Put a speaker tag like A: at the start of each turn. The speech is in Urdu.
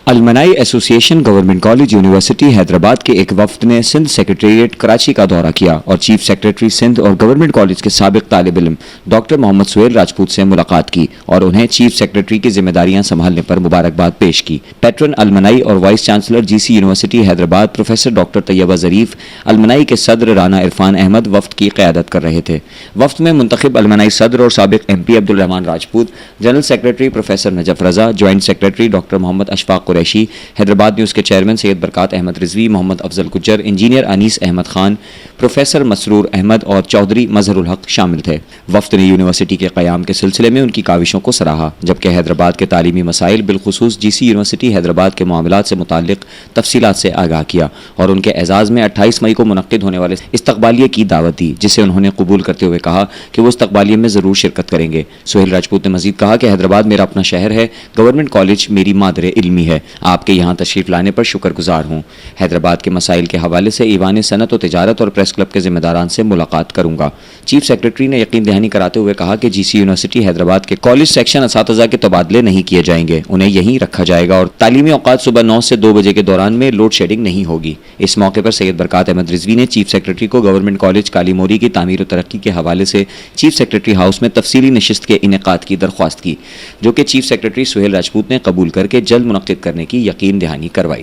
A: المنائی ایسوسی ایشن گورنمنٹ کالج یونیورسٹی حیدرآباد کے ایک وفد نے سندھ سیکریٹریٹ کراچی کا دورہ کیا اور چیف سیکریٹری سندھ اور گورنمنٹ کالج کے سابق طالب علم ڈاکٹر محمد سہیل راجپوت سے ملاقات کی اور انہیں چیف سیکریٹری کی ذمہ داریاں سنبھالنے پر مبارکباد پیش کی۔ پیٹرن المنائی اور وائس چانسلر جی سی یونیورسٹی حیدرآباد پروفیسر ڈاکٹر طیبہ ظریف، المنائی کے صدر رانا عرفان احمد وفد کی قیادت کر رہے تھے۔ وفد میں منتخب المنائی صدر اور سابق M P Abdul Rahman Rajput, general secretary professor Najaf Raza, joint secretary doctor Mohammed Ashfaq Qureshi, Hyderabad news کے chairman Syed Barkat Ahmed Rizvi, Mohammed Afzal Gujjar, engineer Anees Ahmed Khan, professor Masroor Ahmed اور چودھری مظہر الحق شامل تھے۔ وفد نے یونیورسٹی کے قیام کے سلسلے میں ان کی کاوشوں کو سراہا، جبکہ حیدرآباد کے تعلیمی مسائل بالخصوص جی سی یونیورسٹی حیدرآباد کے معاملات سے متعلق تفصیلات سے آگاہ کیا اور ان کے اعزاز میں 28 مئی کو منعقد ہونے والے استقبالیے کی دعوت دی، جسے انہوں نے قبول کرتے ہوئے کہا کہ وہ استقبالیے میں ضرور شرکت کریں گے۔ سہیل راجپوت نے مزید کہا کہ حیدرآباد میرا اپنا شہر ہے، گورنمنٹ کالج میری مادر علمی ہے، آپ کے یہاں تشریف لانے پر شکر گزار ہوں۔ حیدرآباد کے مسائل کے حوالے سے ایوان صنعت و تجارت اور پریس کلب کے ذمہ داران سے ملاقات کروں گا۔ چیف سیکریٹری نے یقین دہانی کراتے ہوئے کہا کہ جی سی یونیورسٹی حیدرآباد کے کالج سیکشن اساتذہ کے تبادلے نہیں کیے جائیں گے، انہیں یہیں رکھا جائے گا اور تعلیمی اوقات صبح 9 سے 2 بجے کے دوران میں لوڈ شیڈنگ نہیں ہوگی۔ اس موقع پر سید برکات احمد رضوی نے چیف سیکریٹری کو گورنمنٹ کالج کالی موری کی تعمیر و ترقی کے حوالے سے چیف سیکریٹری ہاؤس میں تفصیلی نشست کے انعقاد کی درخواست کی، جو کہ چیف سیکریٹری سہیل راجپوت نے قبول کر کے جلد منعقد کرنے کی یقین دہانی کروائی۔